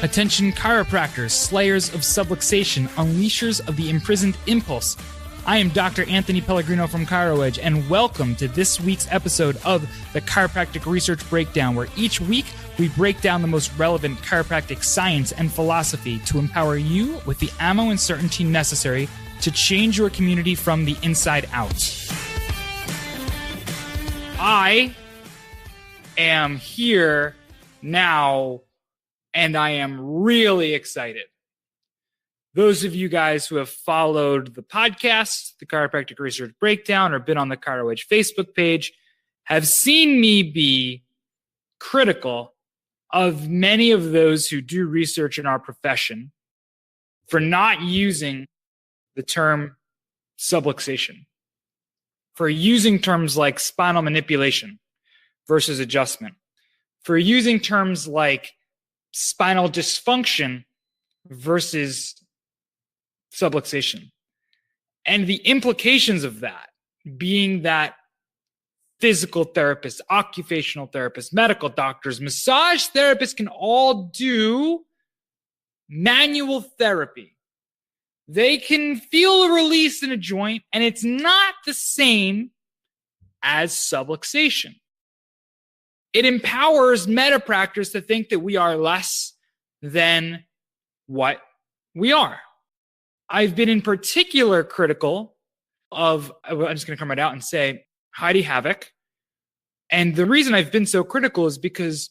Attention chiropractors, slayers of subluxation, unleashers of the imprisoned impulse. I am Dr. Anthony Pellegrino from ChiroEdge, and welcome to this week's episode of the Chiropractic Research Breakdown, where each week we break down the most relevant chiropractic science and philosophy to empower you with the ammo and certainty necessary to change your community from the inside out. I am here now, and I am really excited. Those of you guys who have followed the podcast, the Chiropractic Research Breakdown, or been on the ChiroEdge Facebook page, have seen me be critical of many of those who do research in our profession for not using the term subluxation, for using terms like spinal manipulation versus adjustment, for using terms like spinal dysfunction versus subluxation. And the implications of that being that physical therapists, occupational therapists, medical doctors, massage therapists can all do manual therapy. They can feel a release in a joint, and it's not the same as subluxation. It empowers metapractors to think that we are less than what we are. I've been in particular critical of, I'm just going to come right out and say, Heidi Haavik. And the reason I've been so critical is because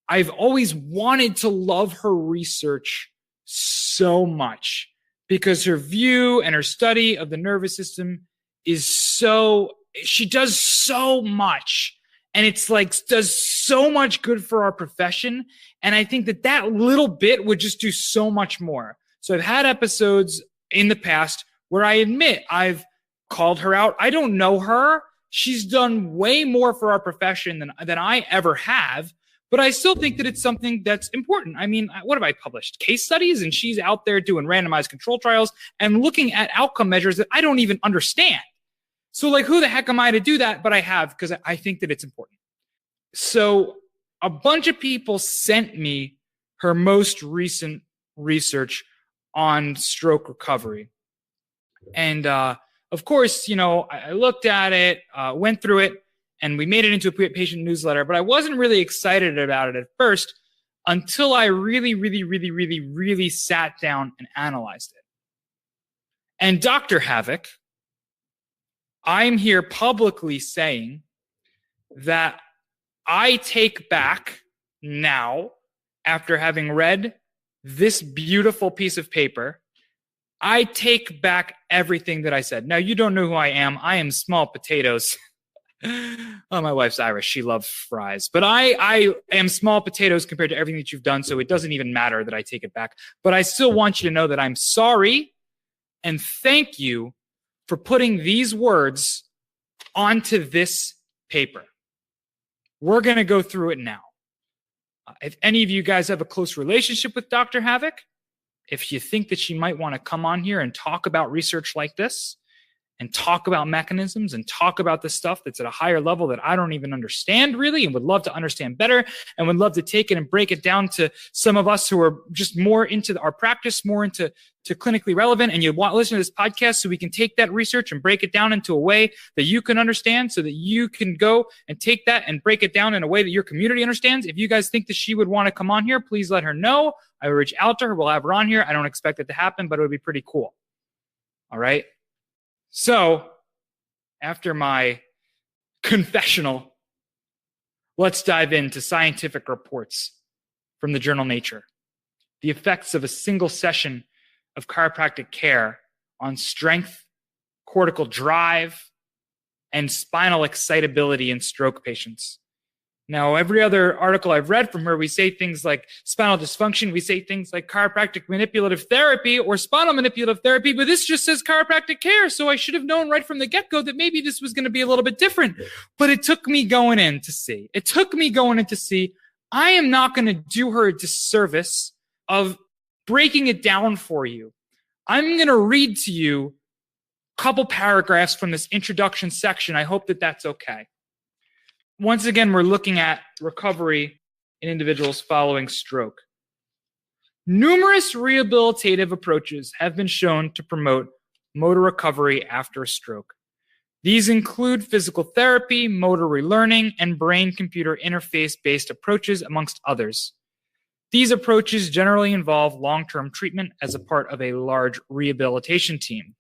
I've always wanted to love her research so much, because her view and her study of the nervous system is she does so much. And it's like, does so much good for our profession. And I think that little bit would just do so much more. So I've had episodes in the past where I admit I've called her out. I don't know her. She's done way more for our profession than I ever have. But I still think that it's something that's important. I mean, what have I published? Case studies? And she's out there doing randomized control trials and looking at outcome measures that I don't even understand. So like, who the heck am I to do that? But I have, because I think that it's important. So a bunch of people sent me her most recent research on stroke recovery. And of course, I looked at it, went through it, and we made it into a patient newsletter. But I wasn't really excited about it at first until I really sat down and analyzed it. And Dr. Haavik, I'm here publicly saying that I take back now, after having read this beautiful piece of paper, I take back everything that I said. Now, you don't know who I am. I am small potatoes. Oh, my wife's Irish. She loves fries. But I am small potatoes compared to everything that you've done, so it doesn't even matter that I take it back. But I still want you to know that I'm sorry, and thank you for putting these words onto this paper. We're going to go through it now. If any of you guys have a close relationship with Dr. Haavik, if you think that she might want to come on here and talk about research like this, and talk about mechanisms and talk about the stuff that's at a higher level that I don't even understand really, and would love to understand better, and would love to take it and break it down to some of us who are just more into our practice, more into clinically relevant, and you want to listen to this podcast so we can take that research and break it down into a way that you can understand, so that you can go and take that and break it down in a way that your community understands. If you guys think that she would want to come on here, please let her know. I will reach out to her. We'll have her on here. I don't expect it to happen, but it would be pretty cool. All right. So after my confessional, let's dive into scientific reports from the journal Nature. The effects of a single session of chiropractic care on strength, cortical drive, and spinal excitability in stroke patients. Now, every other article I've read from her, we say things like spinal dysfunction, we say things like chiropractic manipulative therapy or spinal manipulative therapy, but this just says chiropractic care. So I should have known right from the get-go that maybe this was going to be a little bit different. But it took me going in to see. I am not going to do her a disservice of breaking it down for you. I'm going to read to you a couple paragraphs from this introduction section. I hope that that's okay. Once again, we're looking at recovery in individuals following stroke. Numerous rehabilitative approaches have been shown to promote motor recovery after a stroke. These include physical therapy, motor relearning, and brain-computer interface-based approaches, amongst others. These approaches generally involve long-term treatment as a part of a large rehabilitation team.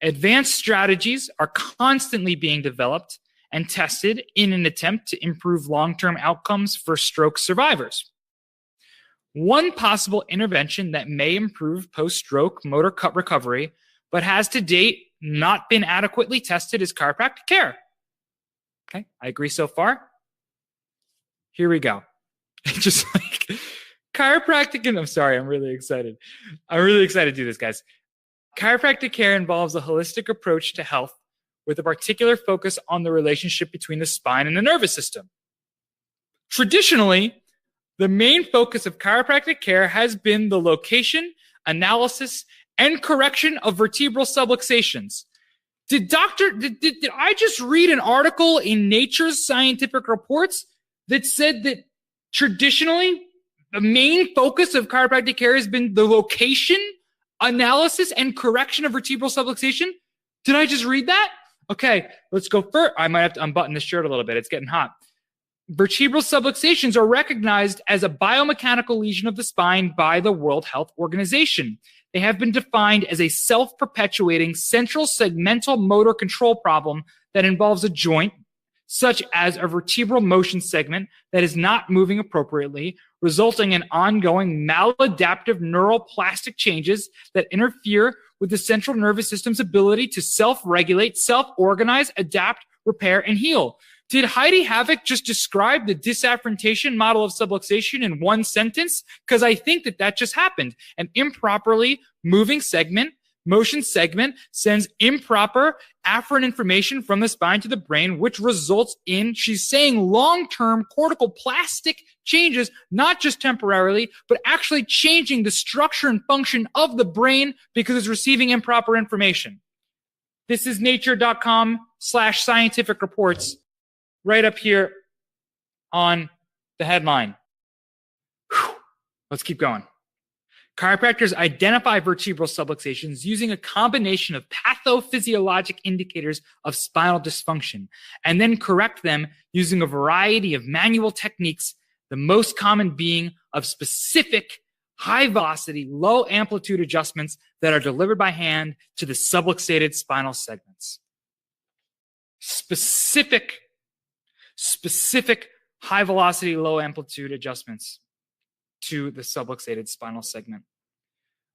Advanced strategies are constantly being developed and tested in an attempt to improve long-term outcomes for stroke survivors. One possible intervention that may improve post-stroke motor recovery, but has to date not been adequately tested, is chiropractic care. Okay, I agree so far. Here we go. Just like chiropractic, and I'm sorry, I'm really excited. I'm really excited to do this, guys. Chiropractic care involves a holistic approach to health with a particular focus on the relationship between the spine and the nervous system. Traditionally, the main focus of chiropractic care has been the location, analysis, and correction of vertebral subluxations. Did I just read an article in Nature's Scientific Reports that said that traditionally the main focus of chiropractic care has been the location, analysis, and correction of vertebral subluxation? Did I just read that? Okay, let's go first. I might have to unbutton this shirt a little bit. It's getting hot. Vertebral subluxations are recognized as a biomechanical lesion of the spine by the World Health Organization. They have been defined as a self-perpetuating central segmental motor control problem that involves a joint, such as a vertebral motion segment that is not moving appropriately, resulting in ongoing maladaptive neuroplastic changes that interfere with the central nervous system's ability to self-regulate, self-organize, adapt, repair, and heal. Did Heidi Haavik just describe the disafferentation model of subluxation in one sentence? Because I think that just happened. An improperly moving motion segment sends improper afferent information from the spine to the brain, which results in, she's saying, long-term cortical plastic changes, not just temporarily, but actually changing the structure and function of the brain because it's receiving improper information. This is nature.com/scientific reports. Right up here on the headline. Whew. Let's keep going. Chiropractors identify vertebral subluxations using a combination of pathophysiologic indicators of spinal dysfunction and then correct them using a variety of manual techniques, the most common being of specific high velocity, low amplitude adjustments that are delivered by hand to the subluxated spinal segments. Specific high velocity, low amplitude adjustments to the subluxated spinal segment.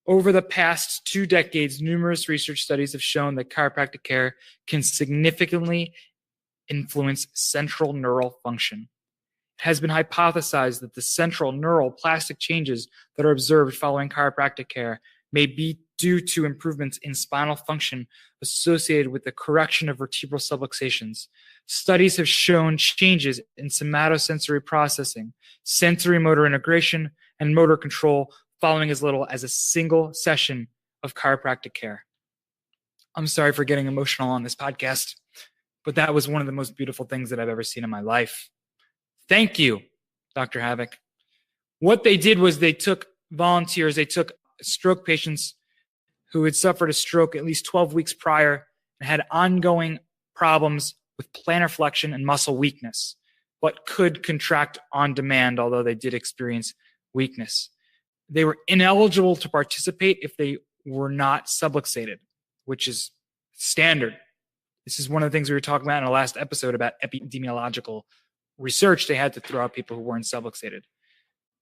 Over the past 2 decades, numerous research studies have shown that chiropractic care can significantly influence central neural function. It has been hypothesized that the central neural plastic changes that are observed following chiropractic care may be due to improvements in spinal function associated with the correction of vertebral subluxations. Studies have shown changes in somatosensory processing, sensory motor integration, and motor control following as little as a single session of chiropractic care. I'm sorry for getting emotional on this podcast, but that was one of the most beautiful things that I've ever seen in my life. Thank you, Dr. Haavik. What they did was they took volunteers, they took stroke patients who had suffered a stroke at least 12 weeks prior and had ongoing problems with plantar flexion and muscle weakness, but could contract on demand, although they did experience weakness. They were ineligible to participate if they were not subluxated, which is standard. This is one of the things we were talking about in the last episode about epidemiological research. They had to throw out people who weren't subluxated.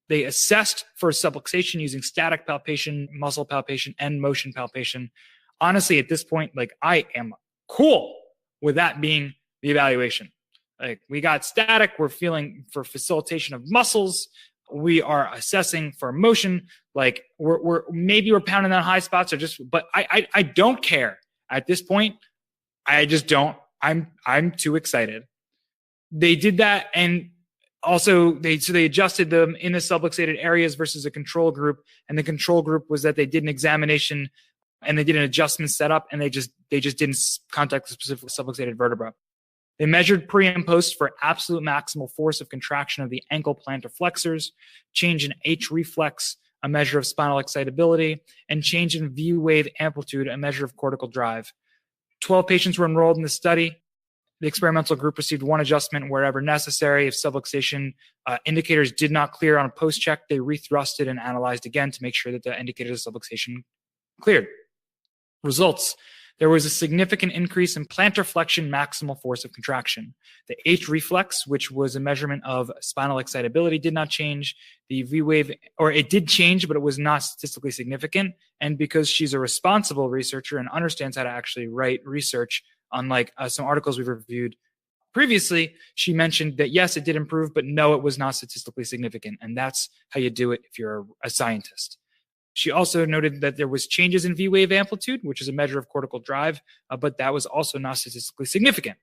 They assessed for subluxation using static palpation, muscle palpation, and motion palpation. Honestly, at this point, I am cool with that being the evaluation. We got static, we're feeling for facilitation of muscles, we are assessing for motion, we're pounding on high spots but I don't care. At this point, I just don't. I'm too excited. They did that, and also they adjusted them in the subluxated areas versus a control group, and the control group was that they did an examination and they did an adjustment setup, and they just didn't contact the specific subluxated vertebra. They measured pre and post for absolute maximal force of contraction of the ankle plantar flexors, change in H reflex, a measure of spinal excitability, and change in V wave amplitude, a measure of cortical drive. 12 patients were enrolled in the study. The experimental group received one adjustment wherever necessary. If subluxation indicators did not clear on a post-check, they rethrusted and analyzed again to make sure that the indicators of subluxation cleared. Results. There was a significant increase in plantar flexion maximal force of contraction. The H reflex, which was a measurement of spinal excitability, did not change. The V wave, or it did change, but it was not statistically significant. And because she's a responsible researcher and understands how to actually write research, unlike some articles we've reviewed previously, she mentioned that yes, it did improve, but no, it was not statistically significant. And that's how you do it if you're a scientist. She also noted that there was changes in V wave amplitude, which is a measure of cortical drive, but that was also not statistically significant.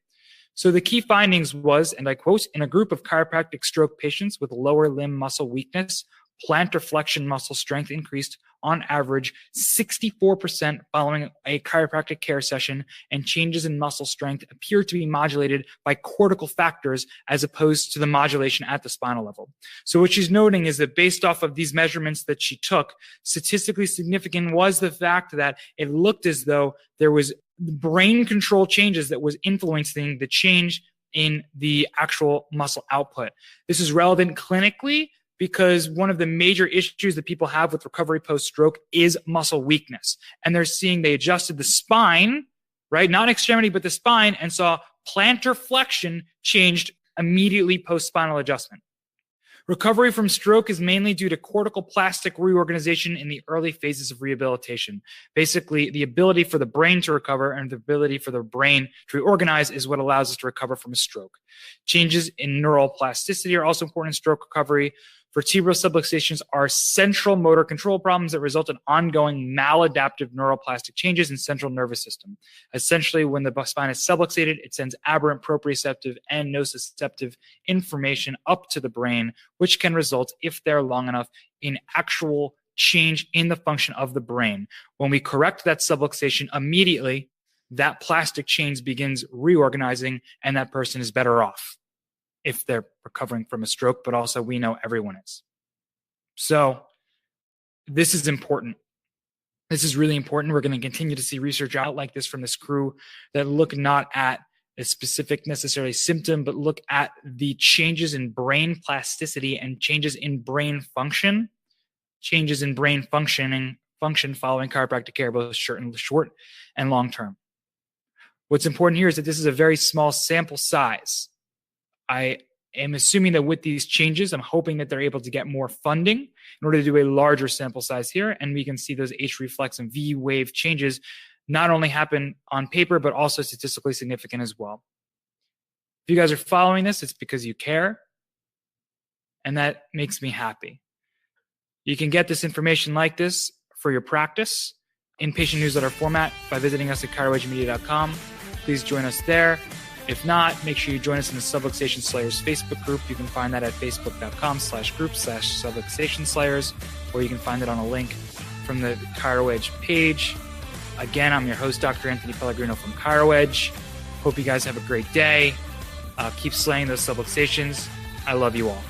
So the key findings was, and I quote, in a group of chiropractic stroke patients with lower limb muscle weakness, plantar flexion muscle strength increased on average 64% following a chiropractic care session, and changes in muscle strength appear to be modulated by cortical factors as opposed to the modulation at the spinal level. So what she's noting is that based off of these measurements that she took, statistically significant was the fact that it looked as though there was brain control changes that was influencing the change in the actual muscle output. This is relevant clinically because one of the major issues that people have with recovery post-stroke is muscle weakness. And they're seeing they adjusted the spine, right? Not extremity, but the spine, and saw plantar flexion changed immediately post-spinal adjustment. Recovery from stroke is mainly due to cortical plastic reorganization in the early phases of rehabilitation. Basically, the ability for the brain to recover and the ability for the brain to reorganize is what allows us to recover from a stroke. Changes in neural plasticity are also important in stroke recovery. Vertebral subluxations are central motor control problems that result in ongoing maladaptive neuroplastic changes in central nervous system. Essentially, when the spine is subluxated, it sends aberrant proprioceptive and nociceptive information up to the brain, which can result, if they're long enough, in actual change in the function of the brain. When we correct that subluxation immediately, that plastic change begins reorganizing and that person is better off if they're recovering from a stroke, but also we know everyone is. So this is important. This is really important. We're going to continue to see research out like this from this crew that look not at a specific necessarily symptom, but look at the changes in brain plasticity and changes in brain function, function following chiropractic care, both short and long term. What's important here is that this is a very small sample size. I am assuming that with these changes, I'm hoping that they're able to get more funding in order to do a larger sample size here. And we can see those H reflex and V wave changes not only happen on paper, but also statistically significant as well. If you guys are following this, it's because you care. And that makes me happy. You can get this information like this for your practice in patient newsletter format by visiting us at ChiroEdgeMedia.com. Please join us there. If not, make sure you join us in the Subluxation Slayers Facebook group. You can find that at facebook.com/group/Subluxation Slayers, or you can find it on a link from the ChiroEdge page. Again, I'm your host, Dr. Anthony Pellegrino from ChiroEdge. Hope you guys have a great day. Keep slaying those subluxations. I love you all.